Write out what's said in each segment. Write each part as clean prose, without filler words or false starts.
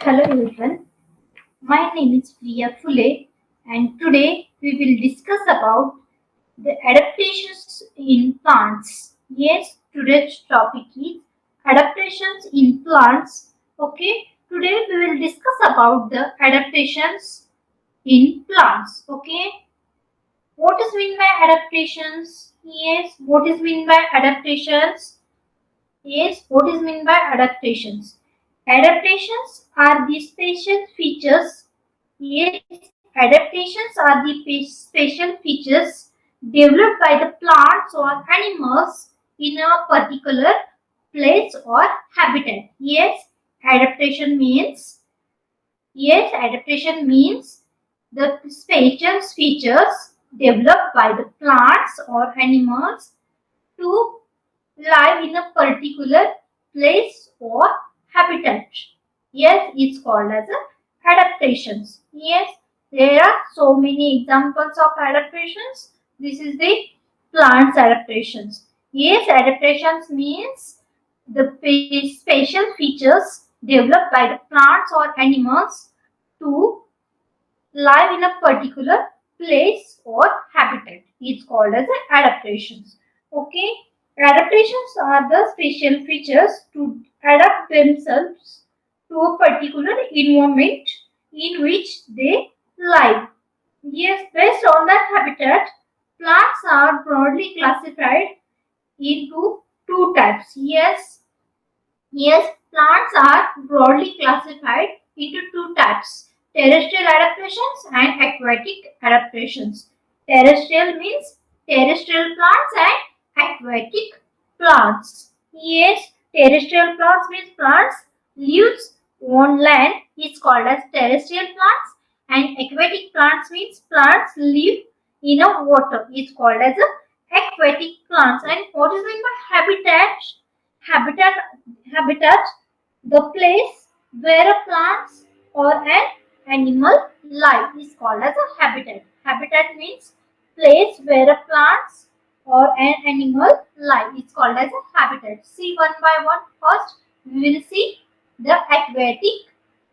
Hello everyone, my name is Priya Phule and today we will discuss about the adaptations in plants. Yes, today's topic is adaptations in plants. Okay, today we will discuss about the adaptations in plants. Okay, what is mean by adaptations? Yes, what is mean by adaptations? Yes, what is mean by adaptations? Adaptations are the special features. Yes, adaptations are the special features developed by the plants or animals in a particular place or habitat. Adaptation means the special features developed by the plants or animals to live in a particular place or habitat. Yes, it's called as a adaptations. Yes, there are so many examples of adaptations. This is the plants adaptations. Yes, adaptations means the special features developed by the plants or animals to live in a particular place or habitat. It's called as adaptations. Okay, adaptations are the special features to adapt themselves to a particular environment in which they live. Yes, based on that habitat, plants are broadly classified into two types. Yes, plants are broadly classified into two types, terrestrial adaptations and aquatic adaptations. Terrestrial means terrestrial plants and aquatic plants. Yes, terrestrial plants means plants lives on land is called as terrestrial plants, and aquatic plants means plants live in a water is called as aquatic plants. And what is meant by habitat? Habitat Habitat, the place where a plants or an animal live is called as a habitat. Habitat means place where a plants or an animal live is called as a habitat. See one by one. First, we will see the aquatic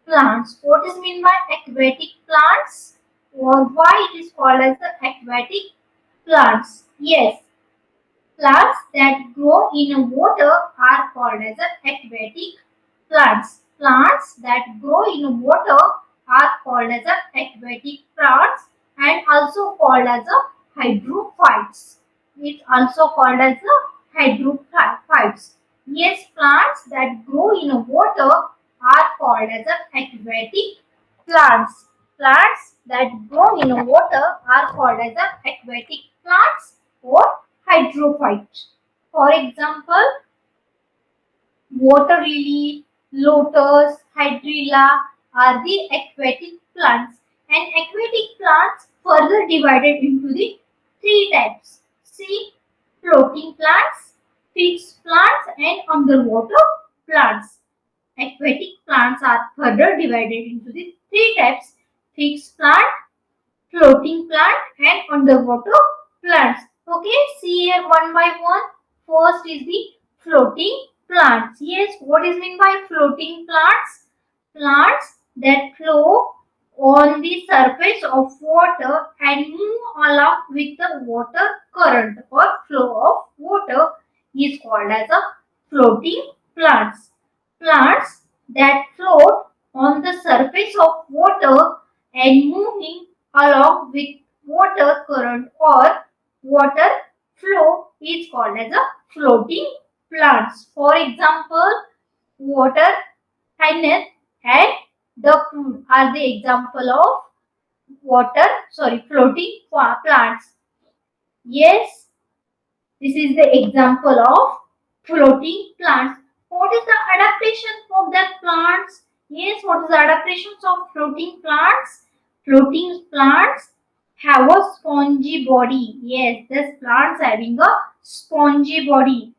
plants. What is mean by aquatic plants or why it is called as the aquatic plants? Yes, plants that grow in water are called as aquatic plants. Plants that grow in water are called as aquatic plants and also called as hydrophytes. It's also called as hydrophytes. Yes, plants that grow in water are called as aquatic plants. Plants that grow in water are called as aquatic plants or hydrophyte. For example, water lily, lotus, hydrilla are the aquatic plants, and aquatic plants further divided into the three types. See, floating plants, fixed plants and underwater plants. Aquatic plants are further divided into the three types: fixed plant, floating plant and underwater plants. Okay, see here one by one. First is the floating plants. Yes, what is meant by floating plants? Plants that flow on the surface of water and move along with the water current or flow of water is called as a floating plants. Plants that float on the surface of water and moving along with water current or water flow is called as a floating plants. For example, water, hyacinth and duckweed are the example of floating plants. Yes, this is the example of floating plants. What is the adaptation of the plants? Yes, what is the adaptations of floating plants? Floating plants have a spongy body. Yes, this plants having a spongy body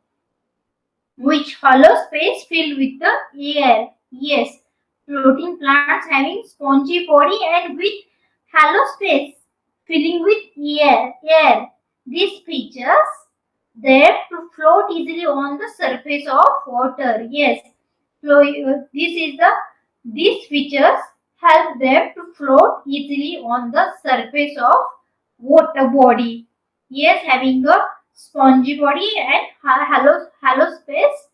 which hollow space filled with the air. Yes, floating plants having spongy body and with hollow space filling with air. These features there to float easily on the surface of water. Yes, this is the These features help them to float easily on the surface of water body. Yes, having a spongy body and hollow space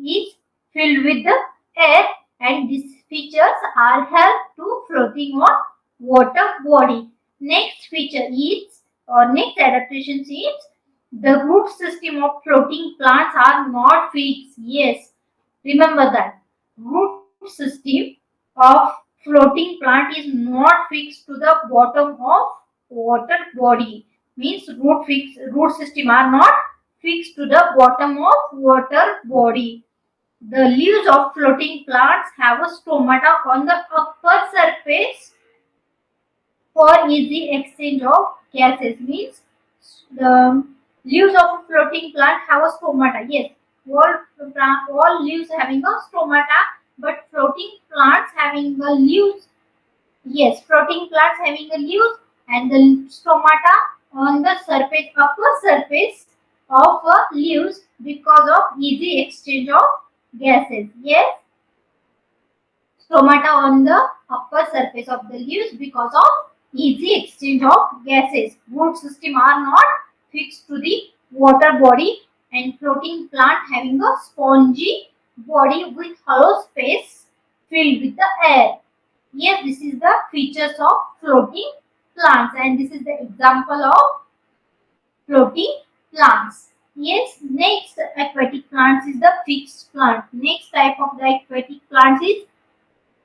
is filled with the air, and these features are help to floating on water body. Next feature is, or next adaptation is, the root system of floating plants are not fixed. Yes, remember that root system of floating plant is not fixed to the bottom of water body. Means root system are not fixed to the bottom of water body. The leaves of floating plants have a stomata on the upper surface for easy exchange of gases. Means the leaves of a floating plant have a stomata. Yes, all leaves having a stomata, but floating plants having a leaves. Yes, floating plants having a leaves and the stomata on the surface, upper surface of leaves because of easy exchange of gases. Yes, stomata on the upper surface of the leaves because of easy exchange of gases. Root system are not fixed to the water body, and floating plant having a spongy body with hollow space filled with the air. Yes, this is the features of floating plants, and this is the example of floating plants. Yes, next aquatic plants is the fixed plant. Next type of the aquatic plants is,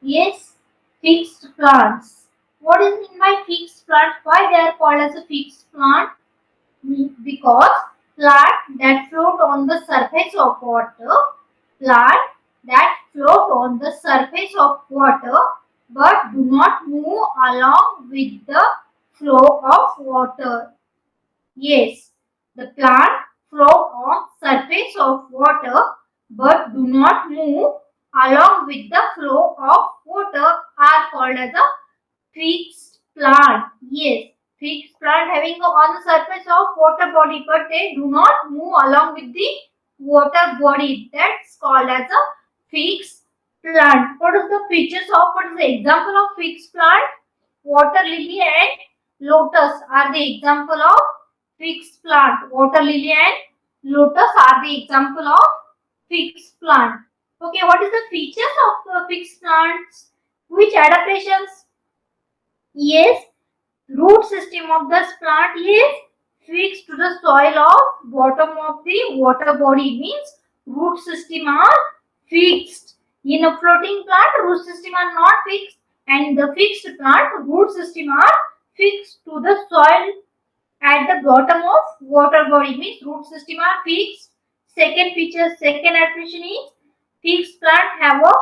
yes, fixed plants. What is mean by fixed plant? Why they are called as a fixed plant? Because plant that float on the surface of water, plant that float on the surface of water but do not move along with the flow of water. Yes, the plant float on surface of water but do not move along with the flow of water are called as a fixed plant. Yes, fixed plant having on the surface of water body but they do not move along with the water body. That's called as a fixed plant. What is the features of, what is the example of fixed plant? Water lily and lotus are the example of fixed plant. Water lily and lotus are the example of fixed plant. Okay, what is the features of fixed plants? Which adaptations? Yes, root system of this plant is fixed to the soil of bottom of the water body. Means root system are fixed. In a floating plant, root system are not fixed, and the fixed plant root system are fixed to the soil at the bottom of water body. Means root system are fixed. Second feature, second adaptation is fixed plant have a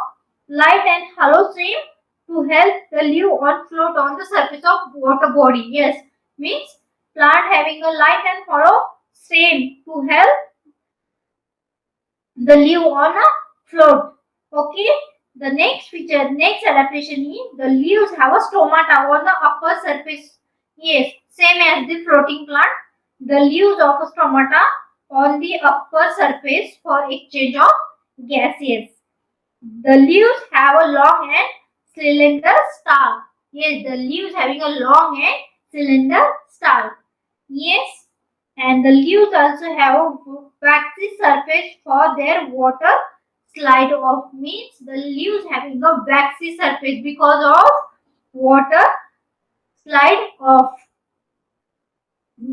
light and hollow stem to help the leaf on float on the surface of water body. Yes, means plant having a light and hollow stem to help the leaf on a float. Okay. The next feature, next adaptation is the leaves have a stomata on the upper surface. Yes, same as the floating plant. The leaves of a stomata on the upper surface for exchange of gases. The leaves have a long and cylinder stalk. Yes, the leaves having a long and cylinder stalk. Yes, and the leaves also have a waxy surface for their water slide off. Means the leaves having a waxy surface because of water slide off,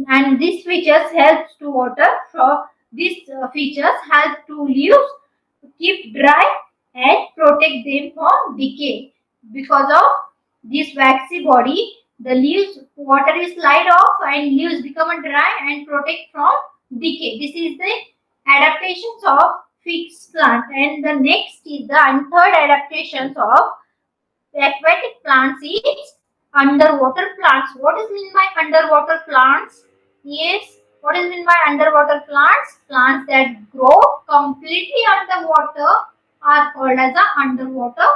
and these features helps to water. So these features help to leaves to keep dry and protect them from decay. Because of this waxy body, the leaves water is slide off and leaves become dry and protect from decay. This is the adaptations of fixed plant. And the next is the third adaptations of aquatic plants is underwater plants. What is mean by underwater plants? Yes, what is mean by underwater plants? Plants that grow completely underwater are called as the underwater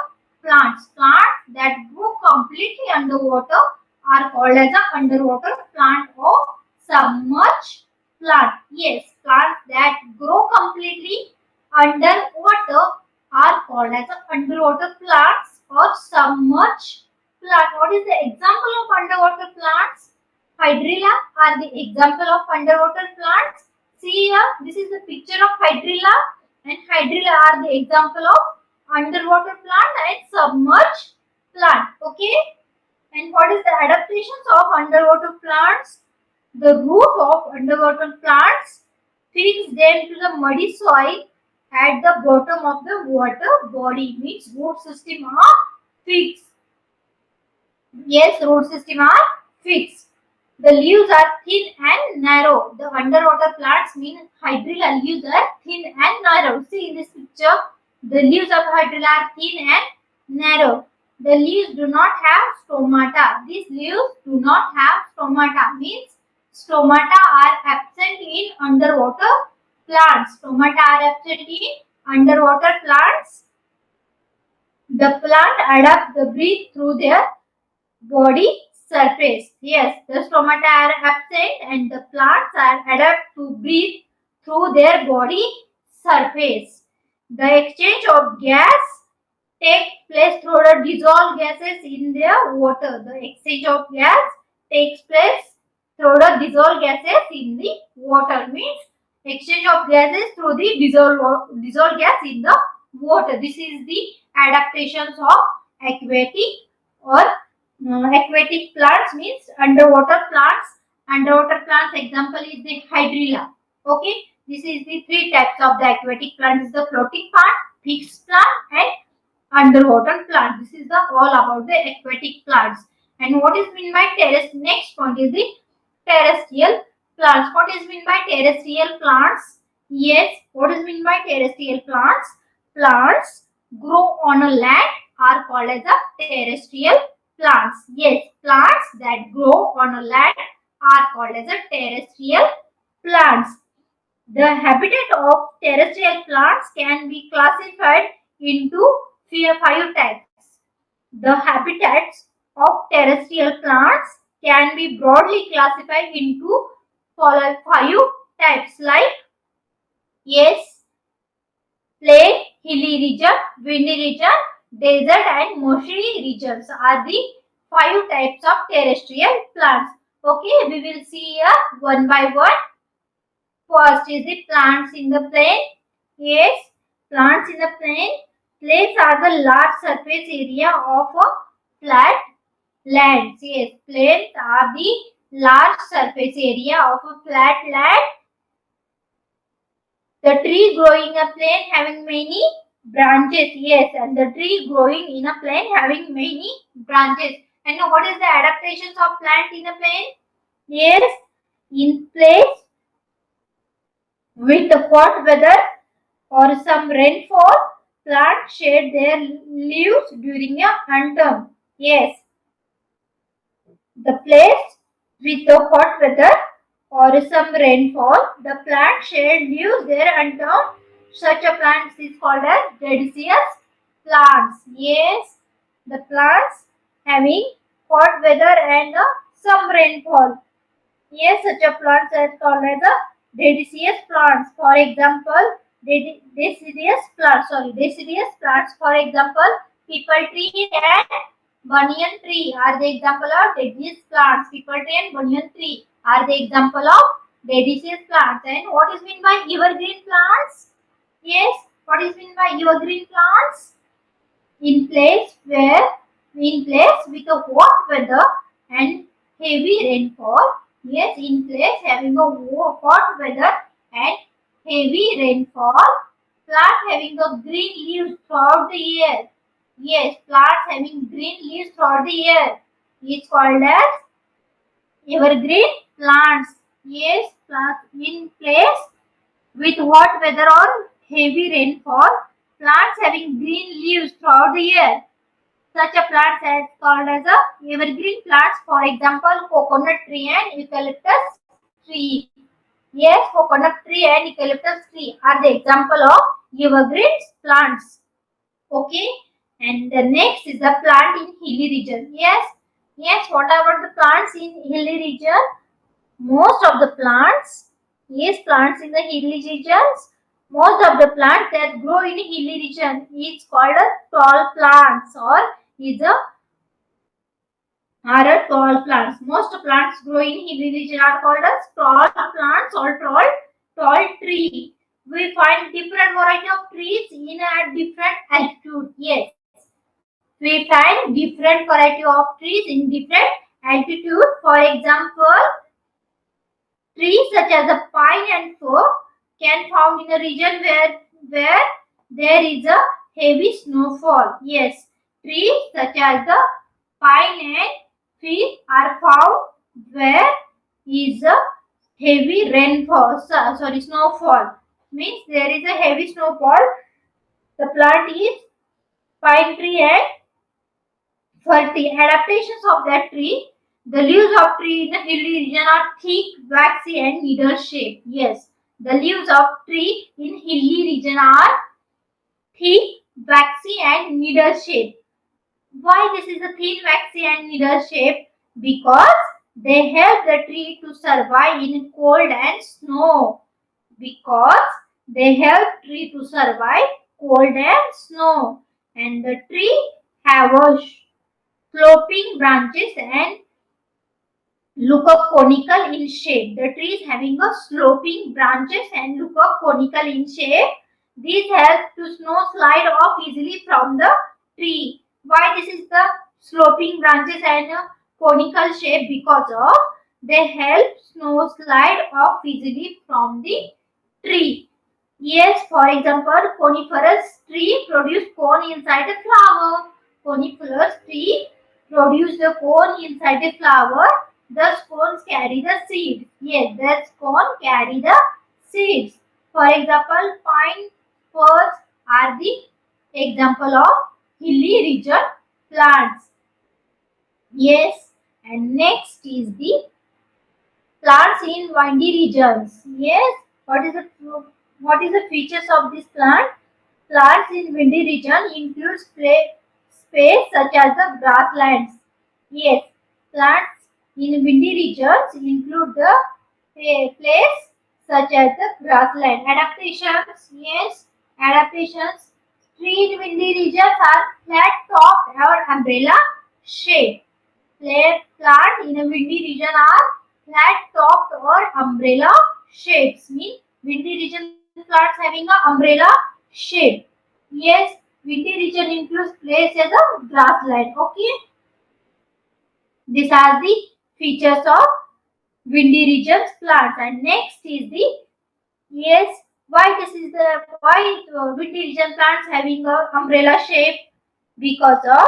plants. Plants that grow completely underwater are called as the underwater plant or submerged plant. Yes, plants that grow completely underwater are called as the underwater plants or submerged plant. What is the example of underwater plants? Hydrilla are the example of underwater plants. See here, this is the picture of hydrilla, and hydrilla are the example of underwater plant and submerged plant. Okay. And what is the adaptations of underwater plants? The root of underwater plants fix them to the muddy soil at the bottom of the water body. Means root system are fixed. Yes, root system are fixed. The leaves are thin and narrow. The underwater plants mean hydrilla leaves are thin and narrow. See in this picture, the leaves of hydrilla are thin and narrow. The leaves do not have stomata. These leaves do not have stomata. Means stomata are absent in underwater plants. Stomata are absent in underwater plants. The plant adapt the breathe through their body surface. Yes, the stomata are absent and the plants are adapt to breathe through their body surface. The exchange of gas takes place through the dissolved gases in the water. The exchange of gas takes place through the dissolved gases in the water. Means exchange of gases through the dissolved gas in the water. This is the adaptations of aquatic or aquatic plants, means underwater plants. Underwater plants example is the hydrilla. Okay, this is the three types of the aquatic plant. Is the floating plant, fixed plant and underwater plant. This is the all about the aquatic plants. And what is mean by terrestrial? Next point is the terrestrial plants. What is mean by terrestrial plants? Yes, what is mean by terrestrial plants? Plants grow on a land are called as a terrestrial plants. Yes, plants that grow on a land are called as a terrestrial plants. The habitat of terrestrial plants can be classified into five types. The habitats of terrestrial plants can be broadly classified into five types like, yes, plain, hilly region, windy region, desert and marshy regions are the five types of terrestrial plants. Okay, we will see here one by one. First is the plants in the plain. Yes, plants in the plain. Plains are the large surface area of a flat land. Yes, plains are the large surface area of a flat land. The tree growing in a plain having many branches. Yes, and the tree growing in a plain having many branches. And what is the adaptations of plant in a plain? Yes, in place with the hot weather or some rainfall, plants shed their leaves during a autumn. Yes, the place with the hot weather or some rainfall, the plant shed leaves their autumn. Such a plant is called as deciduous plants. Yes, the plants having hot weather and some rainfall. Yes, such a plants are called as a deciduous plants. For example, deciduous plants. Deciduous plants. For example, people tree and banyan tree are the example of deciduous plants. People tree and banyan tree are the example of deciduous plants. And what is meant by evergreen plants? Yes, what is meant by evergreen plants? In place with a hot weather and heavy rainfall. Yes, in place having a hot weather and heavy rainfall. Plant having a green leaves throughout the year. Yes, plants having green leaves throughout the year is called as evergreen plants. Yes, plants in place with hot weather or heavy rainfall. Plants having green leaves throughout the year. Such a plant is called as a evergreen plants. For example, coconut tree and eucalyptus tree. Yes, coconut tree and eucalyptus tree are the example of evergreen plants. Okay, and the next is the plant in hilly region. Yes, what about the plants in hilly region? Most of the plants, yes, plants in the hilly regions, most of the plants that grow in hilly region is called a tall plants or is a are tall plants. Most plants growing in hilly region are called as tall plants or tall tree. We find different variety of trees in a different altitude. Yes, we find different variety of trees in different altitude. For example, trees such as the pine and fir can found in a region where there is a heavy snowfall. Yes, trees such as the pine and fir are found where is a heavy rainfall. Sorry, snowfall means there is a heavy snowfall. The plant is pine tree and fir tree. Adaptations of that tree. The leaves of tree in the hilly region are thick, waxy and needle shaped. Yes, the leaves of tree in hilly region are thick, waxy and needle shaped. Why this is a thin, waxy and needle shaped? Because they help the tree to survive in cold and snow. Because they help tree to survive cold and snow. And the tree have a sloping branches and look up conical in shape. The tree is having a sloping branches and look up conical in shape. These help to snow slide off easily from the tree. Why this is the sloping branches and conical shape? Because of they help snow slide off easily from the tree. Yes, for example, coniferous tree produce cone inside a flower. Coniferous tree produce the cone inside a flower. Thus, cones carry the seeds. Yes, thus cone carry the seeds. For example, pine, firs are the example of hilly region plants. Yes, and next is the plants in windy regions. Yes, what is the features of this plant? Plants in windy region includes space such as the grasslands. Yes, plants in windy regions include the place such as the grassland. Adaptations. Yes, adaptations. Tree in windy regions are flat topped or umbrella shaped. Plant in a windy region are flat topped or umbrella shapes. Mean windy region plants having a umbrella shape. Yes, windy region includes place as a grassland. Okay, these are the features of windy regions plants. And next is the yes. Why this is the why windy region plants having a umbrella shape? Because of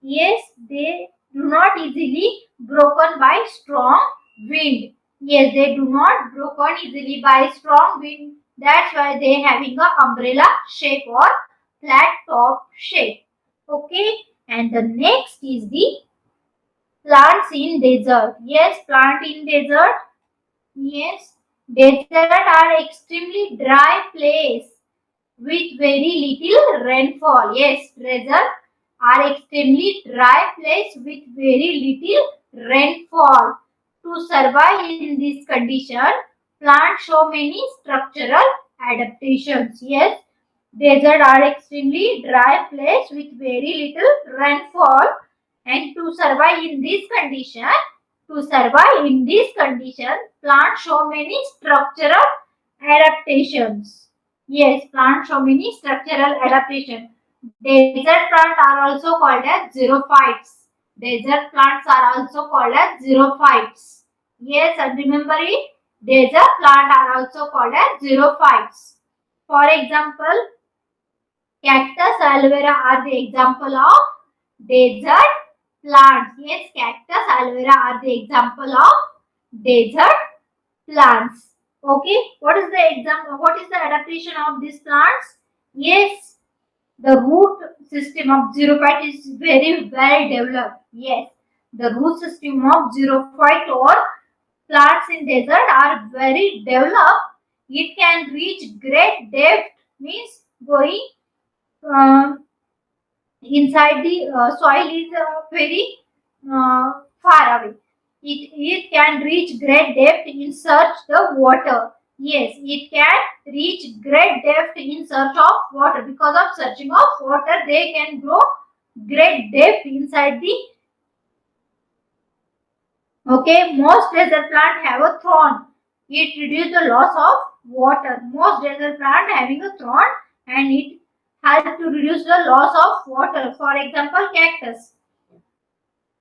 yes, they do not easily broken by strong wind. Yes, they do not broken easily by strong wind. That's why they having a umbrella shape or flat top shape. Okay, and the next is the plants in desert. Yes, plant in desert. Yes, desert are extremely dry place with very little rainfall. Yes, desert are extremely dry place with very little rainfall. To survive in this condition, plants show many structural adaptations. Yes, desert are extremely dry place with very little rainfall, and to survive in this condition, plants show many structural adaptations. Yes, plants show many structural adaptations. Desert plants are also called as xerophytes. Desert plants are also called as xerophytes. Yes, and remember it. Desert plants are also called as xerophytes. For example, cactus, aloe vera are the example of desert plants. Yes, cactus, aloe vera are the example of desert plants. Okay, what is the example? What is the adaptation of these plants? Yes, the root system of xerophyte is very well developed. Yes, the root system of xerophyte or plants in desert are very developed. It can reach great depth, means going uh, inside the soil is very far away. It can reach great depth in search the water. Yes, it can reach great depth in search of water. Because of searching of water, they can grow great depth inside the. Okay, most desert plant have a thorn. It reduces the loss of water. Most desert plant having a thorn and it has to reduce the loss of water. For example, cactus.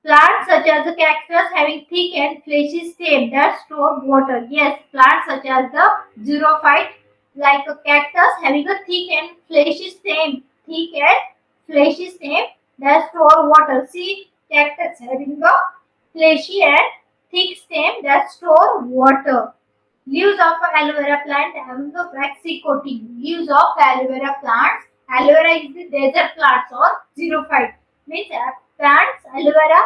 Plants such as the cactus having thick and fleshy stem that store water. Yes, plants such as the xerophyte, like a cactus having a thick and fleshy stem, that store water. See, cactus having a fleshy and thick stem that store water. Leaves of aloe vera plant having a waxy coating. Leaves of aloe vera plants. Aloe vera is the desert plants or xerophyte. Means plants aloe vera.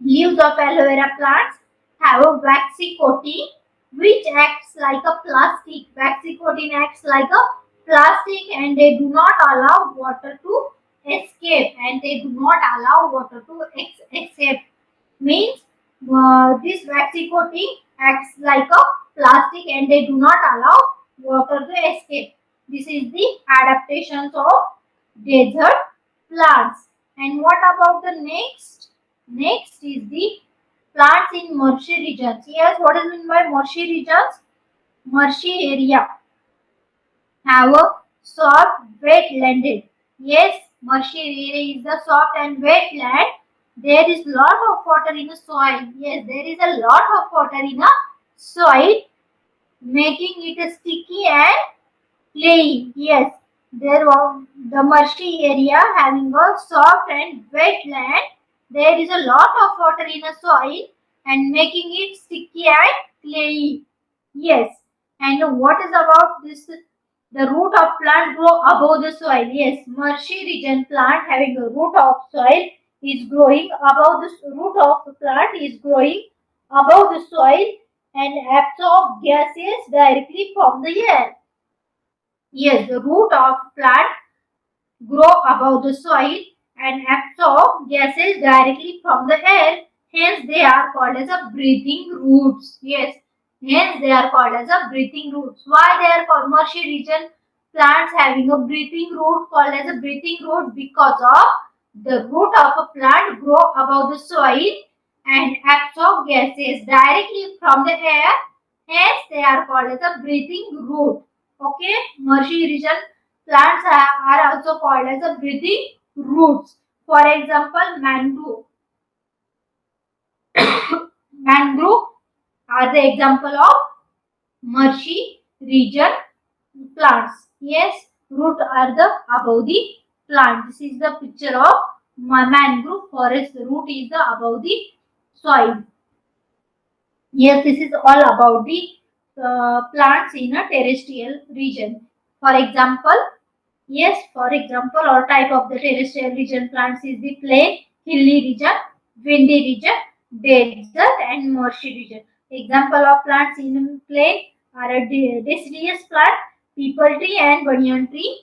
Leaves of aloe vera plants have a waxy coating which acts like a plastic. Waxy coating acts like a plastic and they do not allow water to escape escape. Means this waxy coating acts like a plastic and they do not allow water to escape. This is the adaptations of desert plants. And what about the next? Next is the plants in marshy regions. Yes, what is meant by marshy regions? Marshy area have a soft wet landed. Yes, marshy area is the soft and wet land. There is lot of water in the soil. Yes, there is a lot of water in the soil, making it sticky and clayey. Yes, there was the marshy area having a soft and wet land. There is a lot of water in the soil and making it sticky and clayey. Yes, and what is about this? The root of plant grow above the soil. Yes, marshy region plant having a root of soil is growing above the root of the plant is growing above the soil and absorb gases directly from the air. Yes, the root of plant grow above the soil and absorb gases directly from the air. Hence, they are called as a breathing roots. Yes, hence they are called as a breathing roots. Why they are called marshy region plants having a breathing root called as a breathing root? Because of the root of a plant grow above the soil and absorb gases directly from the air. Hence, they are called as a breathing root. Okay, marshy region plants are also called as a breathing roots. For example, mangrove. Mangrove are the example of marshy region plants. Yes, root are the above the plant. This is the picture of mangrove forest. The root is the above the soil. Yes, this is all about the plants in a terrestrial region. For example, yes, for example, or type of the terrestrial region plants is the plain, hilly region, windy region, desert, and marshy region. Example of plants in plain are a deciduous plant, peepal tree, and banyan tree.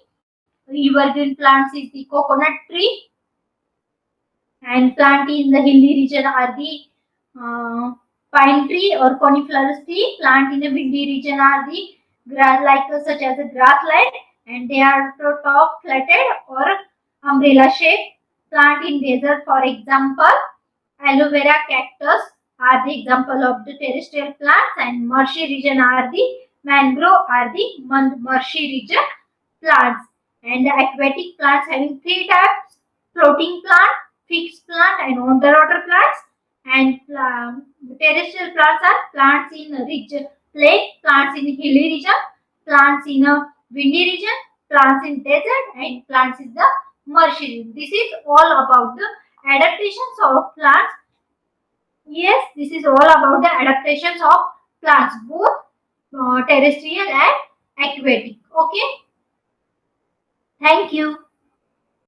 Evergreen plants is the coconut tree, and plant in the hilly region are the uh, pine tree or coniferous tree. Plant in the windy region are the grass like such as the grassland and they are top flatted or umbrella shape. Plant in desert, for example, aloe vera, cactus are the example of the terrestrial plants, and marshy region are the mangrove are the marshy region plants. And the aquatic plants having three types: floating plant, fixed plant, and underwater plants. And terrestrial plants are plants in rich plain, plants in hilly region, plants in a windy region, plants in desert, and plants in the marshy region. This is all about the adaptations of plants. Yes, this is all about the adaptations of plants, both terrestrial and aquatic. Okay, thank you.